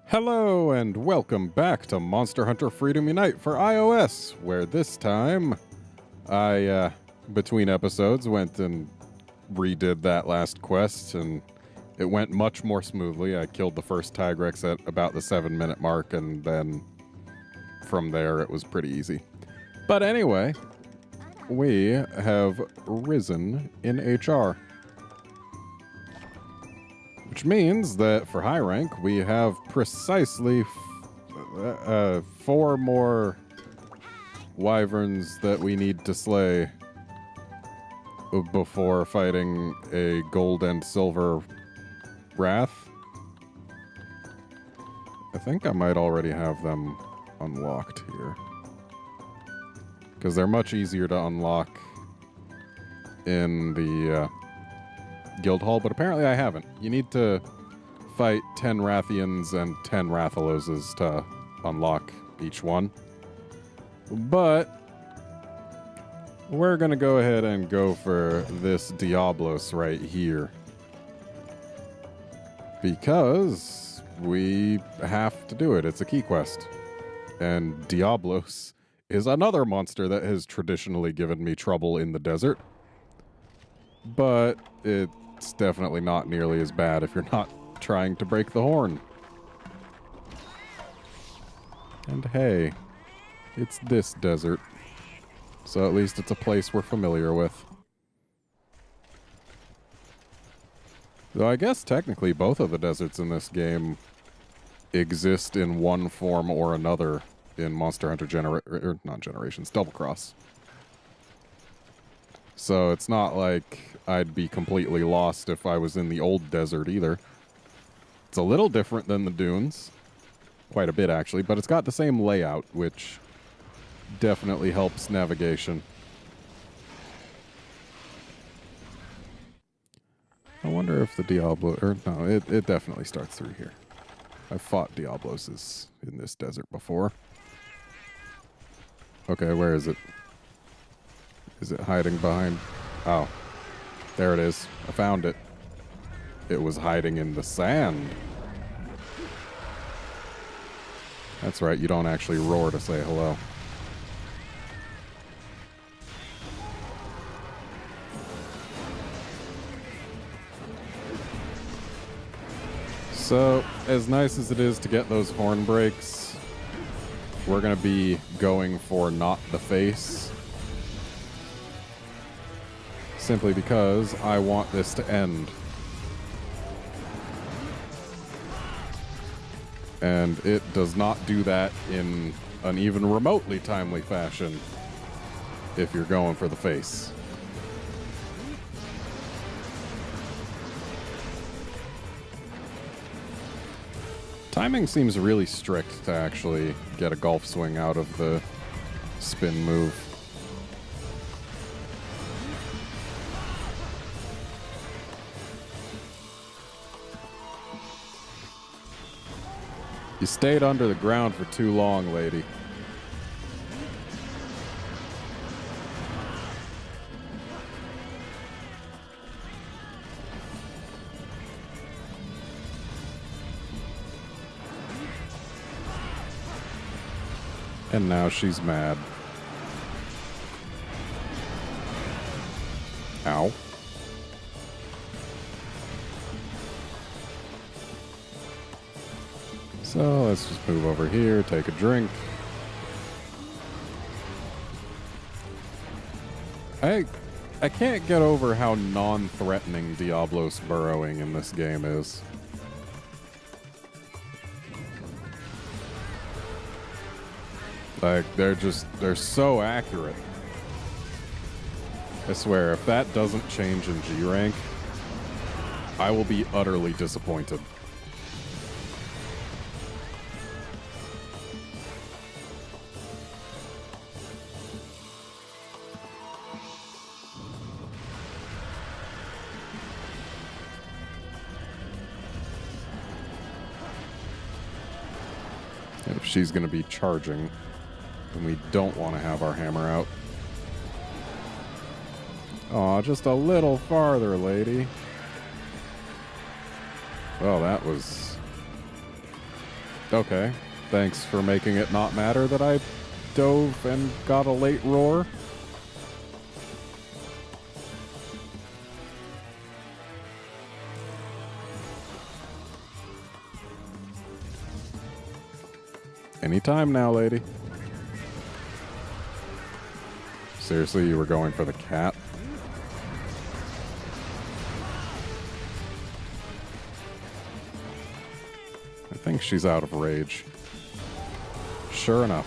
Hello and welcome back to Monster Hunter Freedom Unite for iOS, where this time I, between episodes, went and redid that last quest, and it went much more smoothly. I killed the first Tigrex at about the 7-minute mark, and then from there it was pretty easy. But anyway, we have risen in HR. Which means that for high rank, we have precisely 4 more wyverns that we need to slay before fighting a gold and silver wrath. I think I might already have them unlocked here, because they're much easier to unlock in the guild hall, but apparently I haven't. You need to fight 10 Rathians and 10 Rathaloses to unlock each one. But we're gonna go ahead and go for this Diablos right here, because we have to do it. It's a key quest. And Diablos is another monster that has traditionally given me trouble in the desert. But it's definitely not nearly as bad if you're not trying to break the horn. And hey, it's this desert, so at least it's a place we're familiar with. Though I guess technically both of the deserts in this game exist in one form or another in Monster Hunter not Generations, Double Cross. So it's not like I'd be completely lost if I was in the old desert either. It's a little different than the dunes. Quite a bit, actually, but it's got the same layout, which definitely helps navigation. I wonder if the Diablo... no, it definitely starts through here. I've fought Diabloses in this desert before. Okay, where is it? Is it hiding behind... oh. There it is. I found it. It was hiding in the sand. That's right, you don't actually roar to say hello. So, as nice as it is to get those horn breaks, we're going to be going for not the face. Simply because I want this to end. And it does not do that in an even remotely timely fashion if you're going for the face. Timing seems really strict to actually get a golf swing out of the spin move. You stayed under the ground for too long, lady. And now she's mad. Ow. So let's just move over here, take a drink. I can't get over how non-threatening Diablos burrowing in this game is. Like, they're so accurate. I swear, if that doesn't change in G rank, I will be utterly disappointed. If she's going to be charging, then we don't want to have our hammer out. Aw, just a little farther, lady. Well, that was Okay. Thanks for making it not matter that I dove and got a late roar. Anytime now, lady. Seriously, you were going for the cat? I think she's out of rage. Sure enough.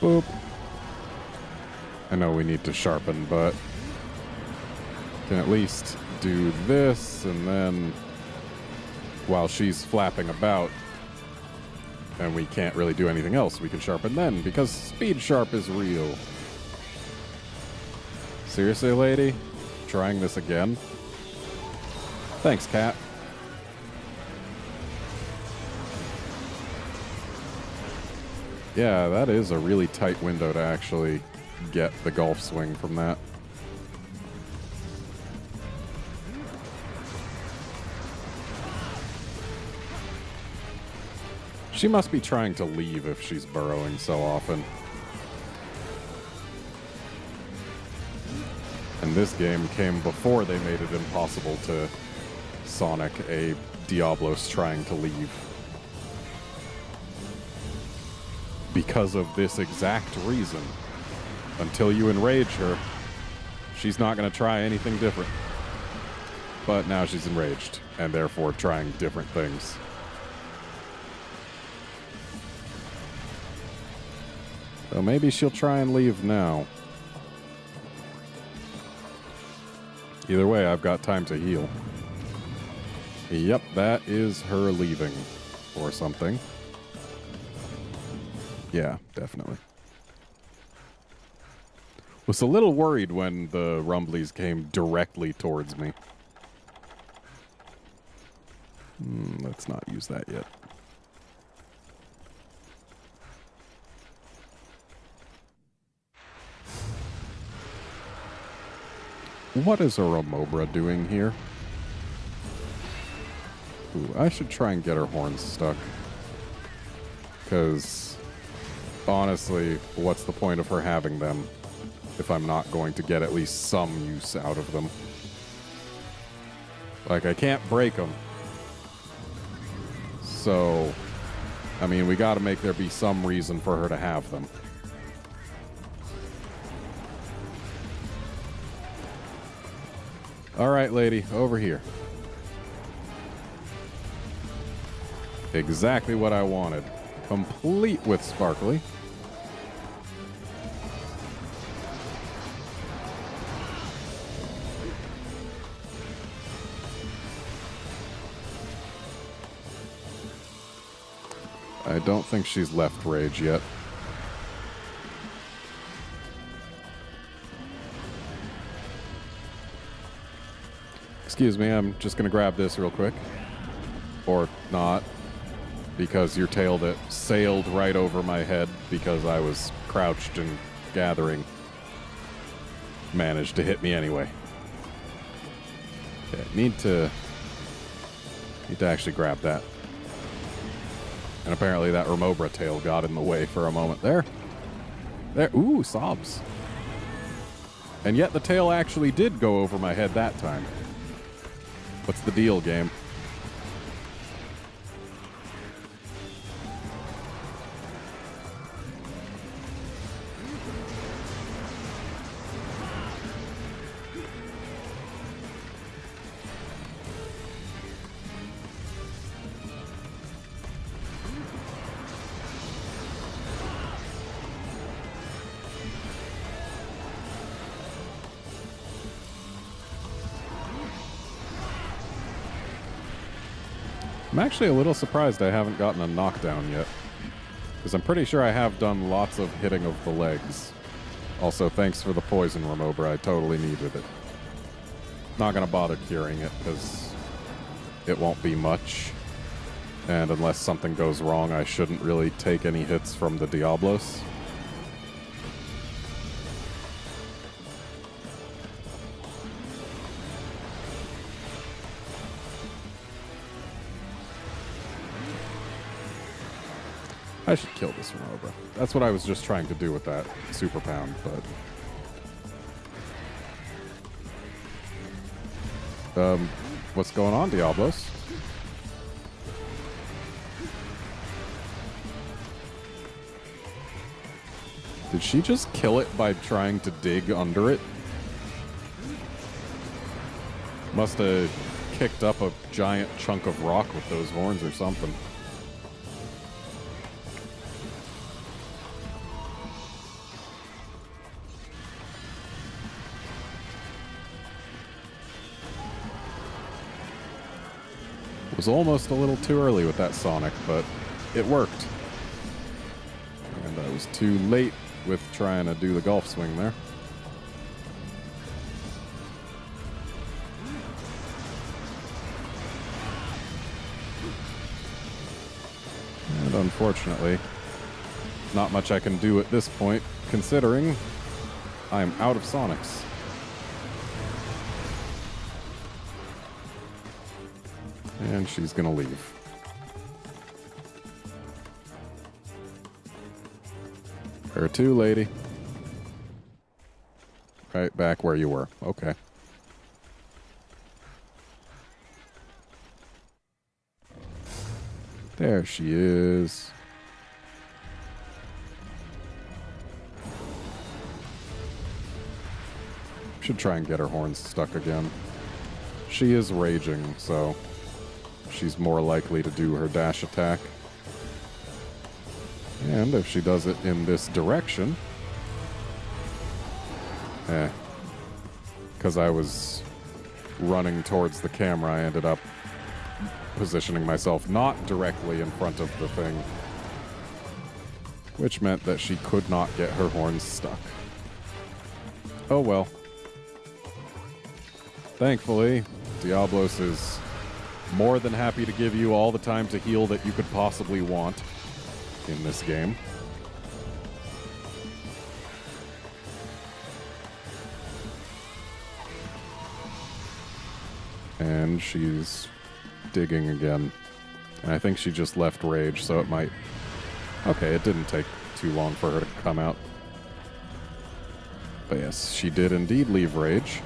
Boop. I know we need to sharpen, but can at least do this, and then while she's flapping about and we can't really do anything else, we can sharpen then, because speed sharp is real. Seriously, lady? Trying this again? Thanks, cat. Yeah, that is a really tight window to actually get the golf swing from that. She must be trying to leave if she's burrowing so often. And this game came before they made it impossible to Sonic a Diablos trying to leave. Because of this exact reason. Until you enrage her, she's not going to try anything different. But now she's enraged, and therefore trying different things. So maybe she'll try and leave now. Either way, I've got time to heal. Yep, that is her leaving. Or something. Yeah, definitely. Was a little worried when the Rumblies came directly towards me. Let's not use that yet. What is a Remobra doing here? Ooh, I should try and get her horns stuck. Because honestly, what's the point of her having them if I'm not going to get at least some use out of them? Like, I can't break them. So, I mean, we gotta make there be some reason for her to have them. Alright, lady, over here. Exactly what I wanted. Complete with Sparkly. I don't think she's left rage yet. Excuse me, I'm just gonna grab this real quick. Or not. Because your tail that sailed right over my head because I was crouched and gathering managed to hit me anyway. Okay, need to actually grab that. And apparently that Remobra tail got in the way for a moment there. There, ooh, sobs. And yet the tail actually did go over my head that time. What's the deal, game? I'm actually a little surprised I haven't gotten a knockdown yet. Because I'm pretty sure I have done lots of hitting of the legs. Also, thanks for the poison, Remobra. I totally needed it. Not going to bother curing it because it won't be much. And unless something goes wrong, I shouldn't really take any hits from the Diablos. I should kill this Renova. That's what I was just trying to do with that Super Pound, but... what's going on, Diablos? Did she just kill it by trying to dig under it? Must have kicked up a giant chunk of rock with those horns or something. It was almost a little too early with that Sonic, but it worked. And I was too late with trying to do the golf swing there. And unfortunately, not much I can do at this point, considering I'm out of Sonics. And she's gonna leave. Where to, lady? Right back where you were. Okay. There she is. Should try and get her horns stuck again. She is raging, so she's more likely to do her dash attack. And if she does it in this direction... because I was running towards the camera, I ended up positioning myself not directly in front of the thing, which meant that she could not get her horns stuck. Oh well. Thankfully, Diablos is more than happy to give you all the time to heal that you could possibly want in this game. And she's digging again. And I think she just left rage, so it might... Okay, it didn't take too long for her to come out. But yes, she did indeed leave rage.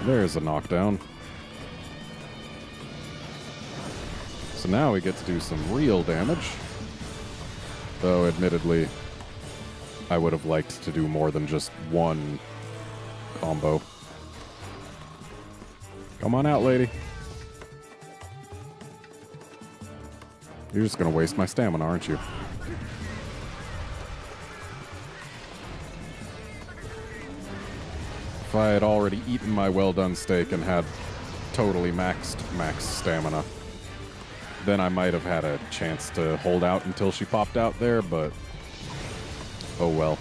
There's a knockdown. So now we get to do some real damage. Though, admittedly, I would have liked to do more than just one combo. Come on out, lady. You're just gonna waste my stamina, aren't you? If I had already eaten my well-done steak and had totally max stamina, then I might have had a chance to hold out until she popped out there, but oh well.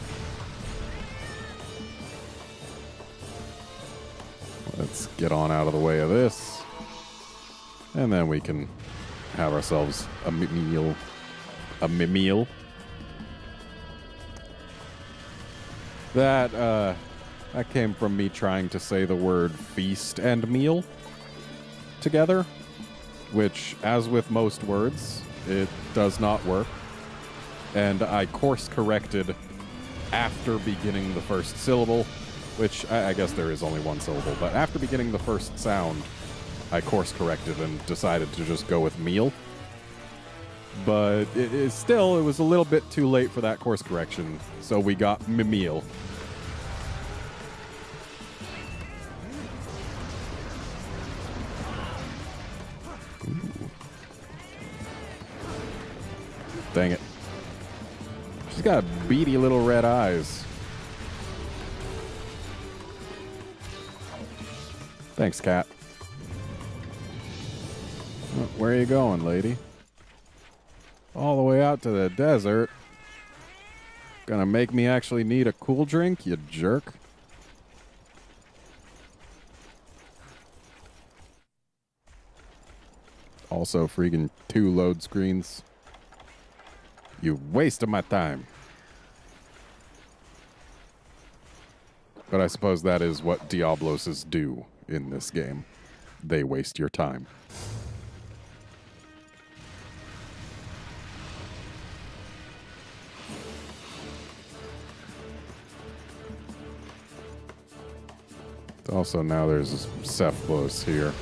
Let's get on out of the way of this, and then we can have ourselves a meal. A meal. That came from me trying to say the word feast and meal together, which, as with most words, it does not work. And I course corrected after beginning the first syllable, which I guess there is only one syllable, but after beginning the first sound, I course corrected and decided to just go with meal. But it was a little bit too late for that course correction, so we got meal. Dang it. She's got beady little red eyes. Thanks, cat. Where are you going, lady? All the way out to the desert? Gonna make me actually need a cool drink, you jerk. Also, freaking 2 load screens. You wasted my time. But I suppose that is what Diabloses do in this game. They waste your time. Also, now there's Cephlos here,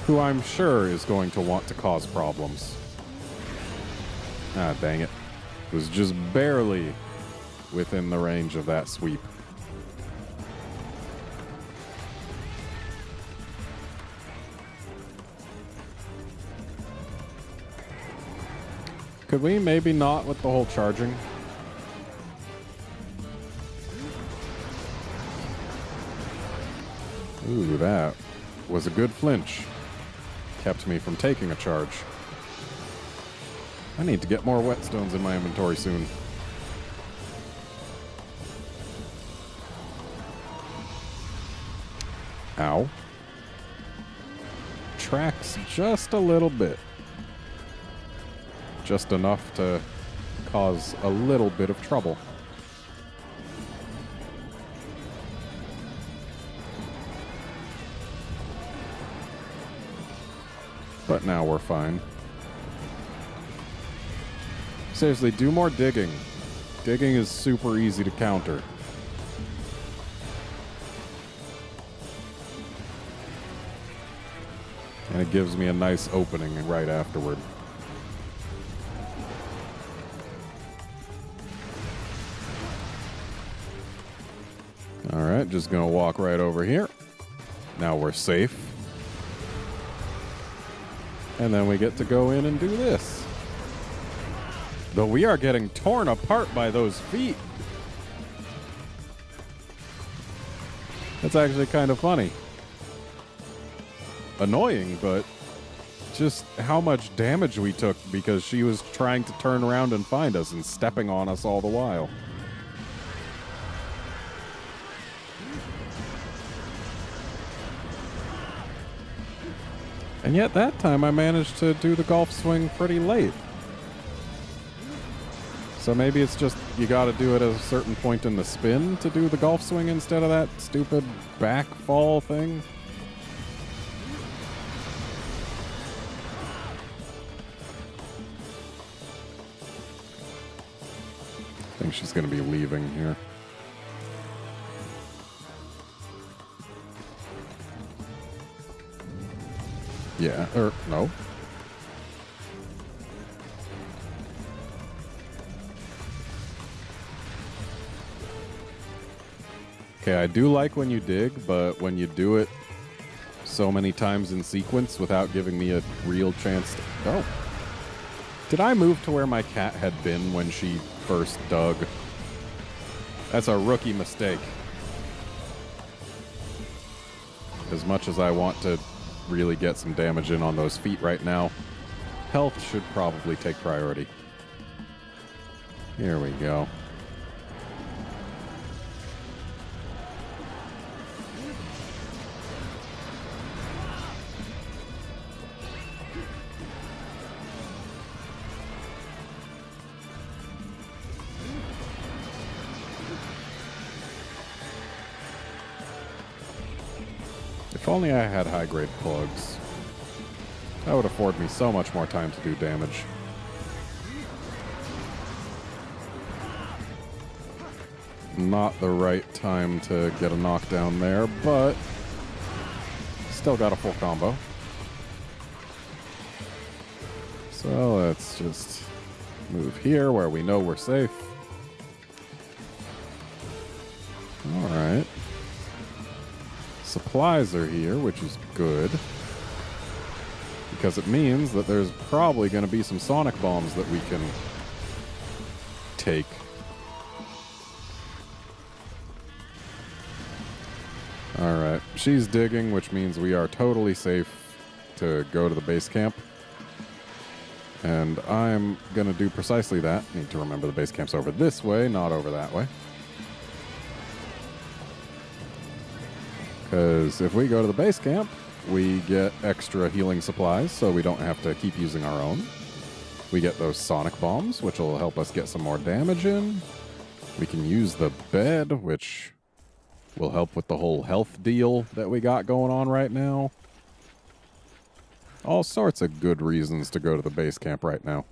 who I'm sure is going to want to cause problems. Ah, dang it. Was just barely within the range of that sweep. Could we maybe not with the whole charging? Ooh, that was a good flinch. Kept me from taking a charge. I need to get more whetstones in my inventory soon. Ow. Tracks just a little bit. Just enough to cause a little bit of trouble. But now we're fine. Seriously, do more digging. Digging is super easy to counter. And it gives me a nice opening right afterward. Alright, just gonna walk right over here. Now we're safe. And then we get to go in and do this. Though we are getting torn apart by those feet. That's actually kind of funny. Annoying, but just how much damage we took because she was trying to turn around and find us and stepping on us all the while. And yet that time I managed to do the golf swing pretty late. So maybe it's just you gotta do it at a certain point in the spin to do the golf swing instead of that stupid back fall thing. I think she's gonna be leaving here. Yeah, or no. Okay, I do like when you dig, but when you do it so many times in sequence without giving me a real chance to... Oh. Did I move to where my cat had been when she first dug? That's a rookie mistake. As much as I want to really get some damage in on those feet right now, health should probably take priority. Here we go. If only I had high-grade plugs. That would afford me so much more time to do damage. Not the right time to get a knockdown there, but still got a full combo. So let's just move here where we know we're safe. All right. Supplies are here, which is good. Because it means that there's probably going to be some sonic bombs that we can take. Alright, she's digging, which means we are totally safe to go to the base camp. And I'm going to do precisely that. Need to remember the base camp's over this way, not over that way. Because if we go to the base camp, we get extra healing supplies, so we don't have to keep using our own. We get those sonic bombs, which will help us get some more damage in. We can use the bed, which will help with the whole health deal that we got going on right now. All sorts of good reasons to go to the base camp right now.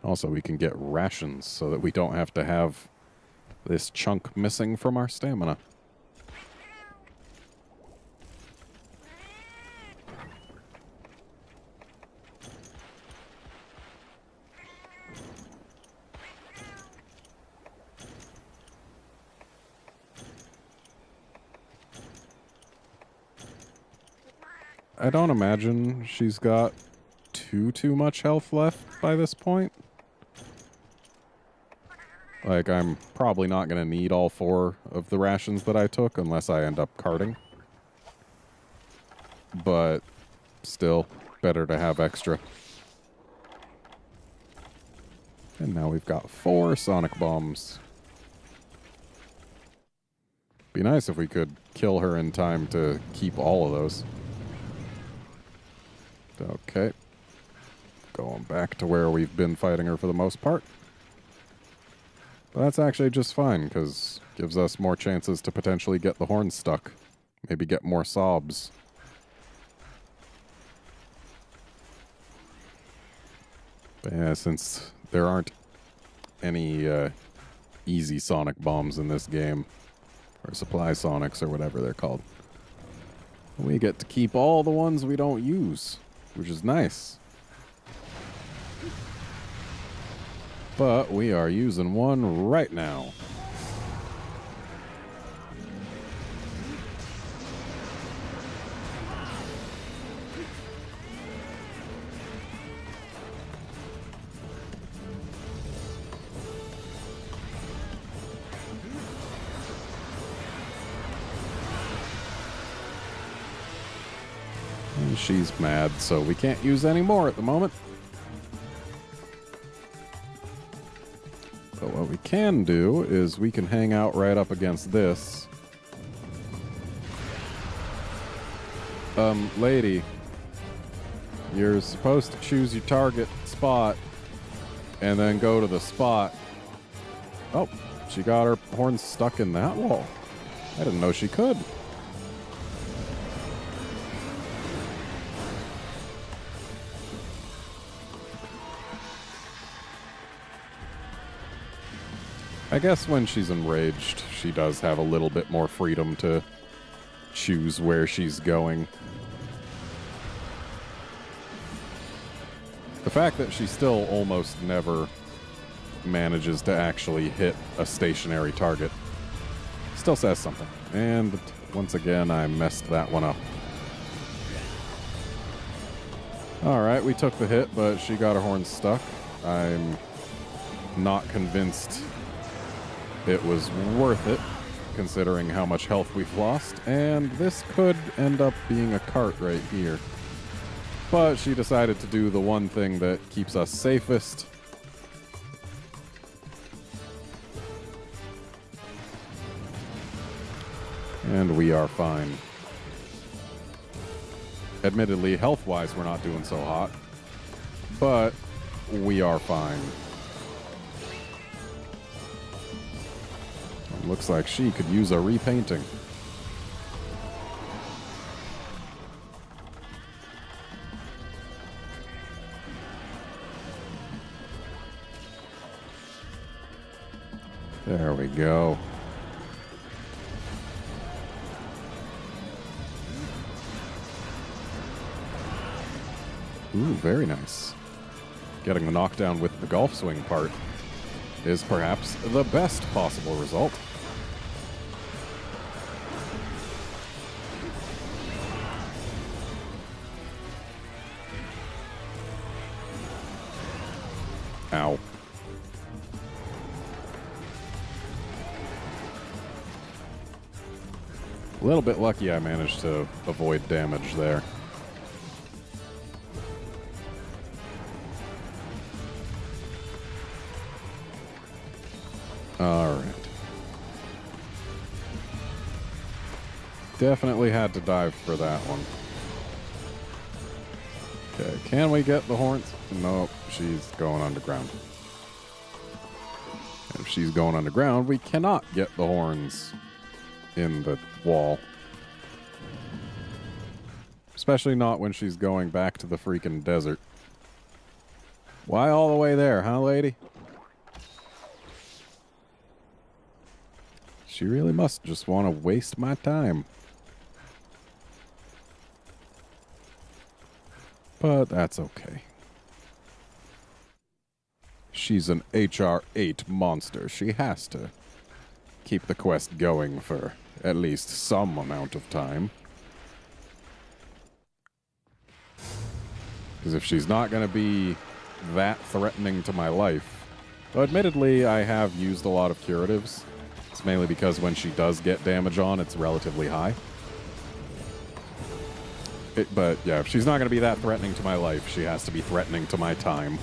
Also, we can get rations so that we don't have to have this chunk missing from our stamina. I don't imagine she's got too much health left by this point. Like, I'm probably not going to need all 4 of the rations that I took unless I end up carting. But still, better to have extra. And now we've got 4 sonic bombs. Be nice if we could kill her in time to keep all of those. Okay. Going back to where we've been fighting her for the most part. But that's actually just fine, because it gives us more chances to potentially get the horn stuck. Maybe get more sobs. But yeah, since there aren't any easy sonic bombs in this game, or supply sonics or whatever they're called, we get to keep all the ones we don't use, which is nice. But we are using one right now. And she's mad, so we can't use any more at the moment. But what we can do is we can hang out right up against this. Lady, you're supposed to choose your target spot and then go to the spot. Oh, she got her horn stuck in that wall. I didn't know she could. I guess when she's enraged, she does have a little bit more freedom to choose where she's going. The fact that she still almost never manages to actually hit a stationary target still says something. And once again, I messed that one up. Alright, we took the hit, but she got her horn stuck. I'm not convinced it was worth it, considering how much health we've lost, and this could end up being a cart right here. But she decided to do the one thing that keeps us safest. And we are fine. Admittedly, health-wise, we're not doing so hot, but we are fine. Looks like she could use a repainting. There we go. Ooh, very nice. Getting the knockdown with the golf swing part is perhaps the best possible result. Ow. A little bit lucky I managed to avoid damage there. Alright. Definitely had to dive for that one. Okay, can we get the horns? Nope, she's going underground. And if she's going underground, we cannot get the horns in the wall. Especially not when she's going back to the freaking desert. Why all the way there, huh, lady? She really must just want to waste my time. But that's okay. She's an HR-8 monster. She has to keep the quest going for at least some amount of time. Because if she's not going to be that threatening to my life... Though admittedly, I have used a lot of curatives. It's mainly because when she does get damage on, it's relatively high. But yeah, if she's not going to be that threatening to my life, she has to be threatening to my time.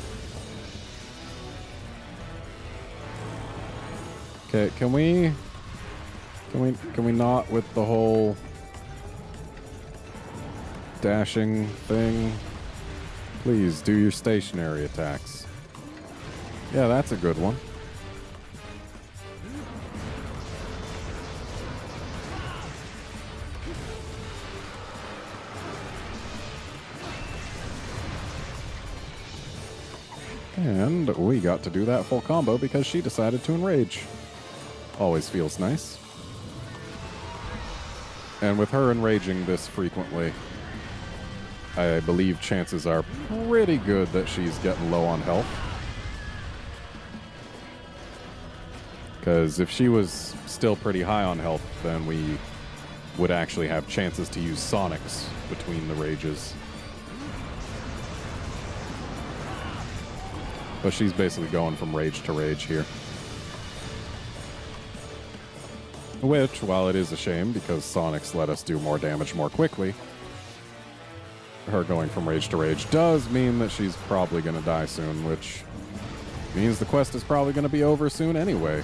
Okay, can we not with the whole dashing thing? Please do your stationary attacks. Yeah, that's a good one. And we got to do that full combo because she decided to enrage. Always feels nice. And with her enraging this frequently, I believe chances are pretty good that she's getting low on health. Because if she was still pretty high on health, then we would actually have chances to use Sonics between the rages. But she's basically going from rage to rage here. Which, while it is a shame because Sonics let us do more damage more quickly, her going from rage to rage does mean that she's probably going to die soon, which means the quest is probably going to be over soon anyway.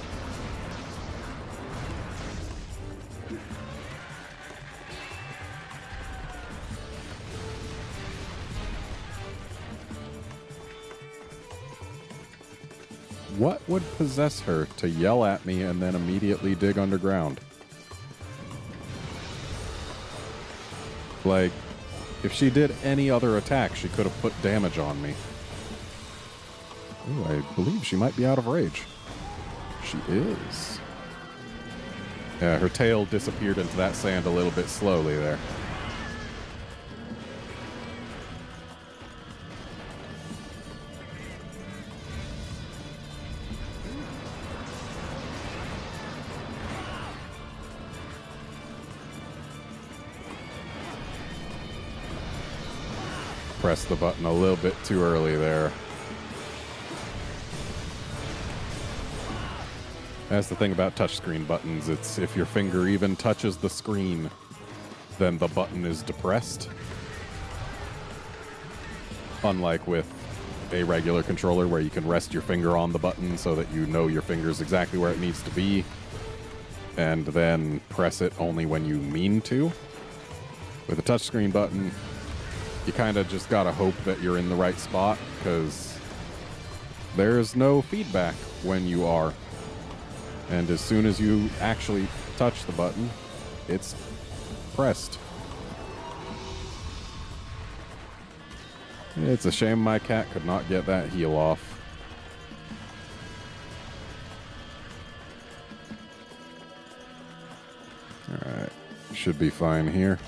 What would possess her to yell at me and then immediately dig underground? Like, if she did any other attack, she could have put damage on me. Ooh, I believe she might be out of rage. She is. Yeah, her tail disappeared into that sand a little bit slowly there. Press the button a little bit too early there. That's the thing about touchscreen buttons. It's if your finger even touches the screen, then the button is depressed. Unlike with a regular controller where you can rest your finger on the button so that you know your finger's exactly where it needs to be, and then press it only when you mean to. With a touchscreen button, you kind of just gotta hope that you're in the right spot, because there's no feedback when you are. And as soon as you actually touch the button, it's pressed. It's a shame my cat could not get that heel off. Alright, should be fine here.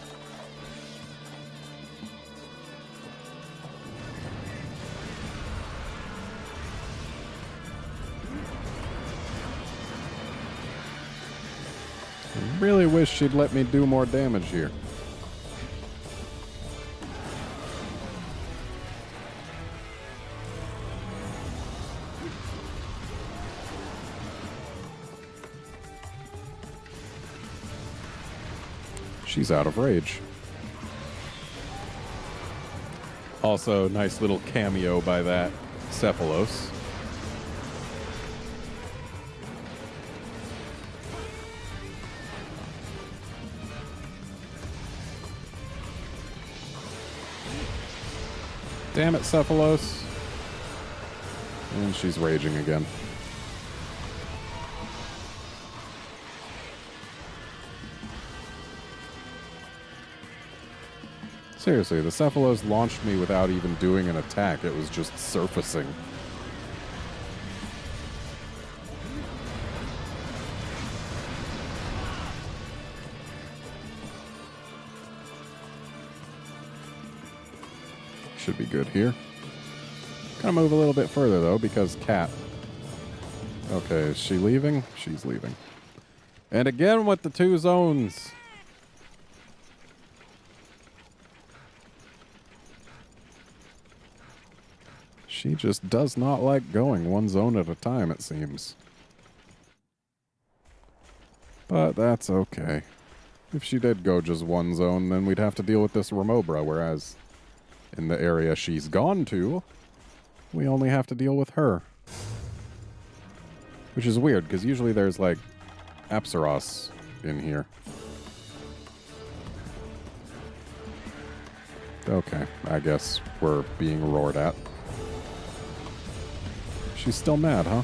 Really wish she'd let me do more damage here. She's out of rage. Also, nice little cameo by that Cephalos. Damn it, Cephalos. And she's raging again. Seriously, the Cephalos launched me without even doing an attack. It was just surfacing. Should be good here. Gonna move a little bit further, though, because Cat. Okay, is she leaving? She's leaving. And again with the 2 zones. She just does not like going 1 zone at a time, it seems. But that's okay. If she did go just 1 zone, then we'd have to deal with this Remobra, whereas in the area she's gone to, we only have to deal with her. Which is weird, because usually there's, like, Apsaros in here. Okay, I guess we're being roared at. She's still mad, huh?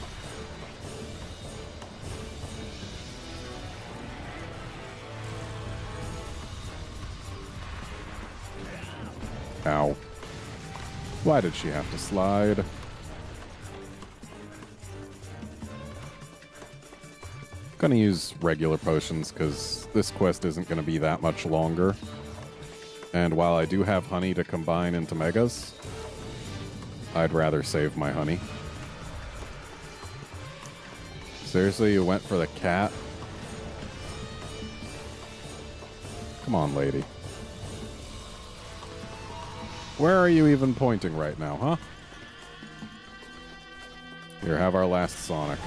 Ow. Why did she have to slide? Gonna use regular potions, because this quest isn't gonna be that much longer. And while I do have honey to combine into megas, I'd rather save my honey. Seriously, you went for the cat? Come on, lady. Where are you even pointing right now, huh? Here, have our last Sonic.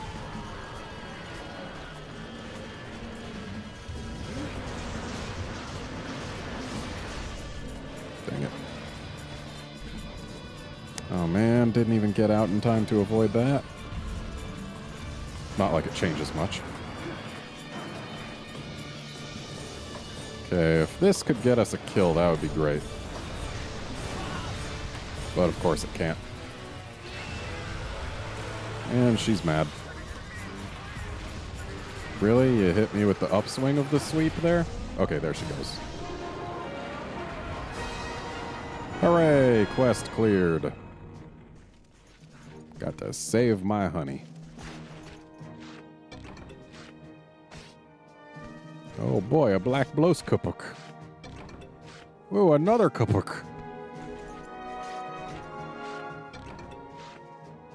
Dang it. Oh man, didn't even get out in time to avoid that. Not like it changes much. Okay, if this could get us a kill, that would be great. But of course it can't. And she's mad. Really? You hit me with the upswing of the sweep there? Okay, there she goes. Hooray! Quest cleared. Got to save my honey. Oh boy, a black blows kapuk. Ooh, another kapuk.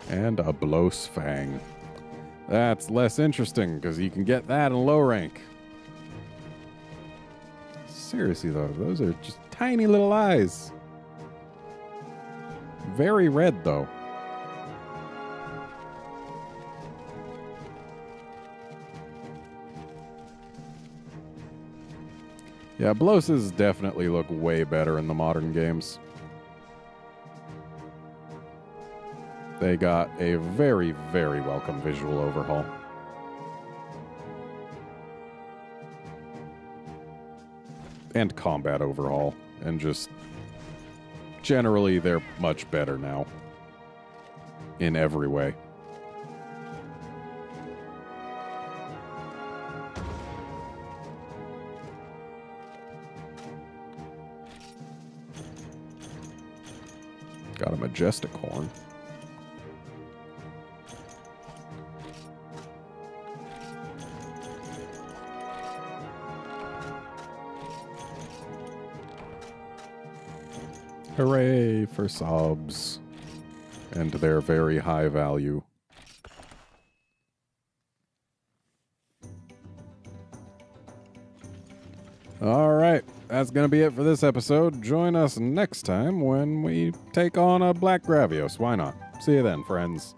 And a blows fang. That's less interesting, because you can get that in low rank. Seriously though, those are just tiny little eyes. Very red though. Yeah, Bloses definitely look way better in the modern games. They got a very, very welcome visual overhaul. And combat overhaul. And just generally, they're much better now. In every way. Got a majestic horn. Hooray for subs and their very high value. All right, that's going to be it for this episode. Join us next time when we take on a Black Gravios. Why not? See you then, friends.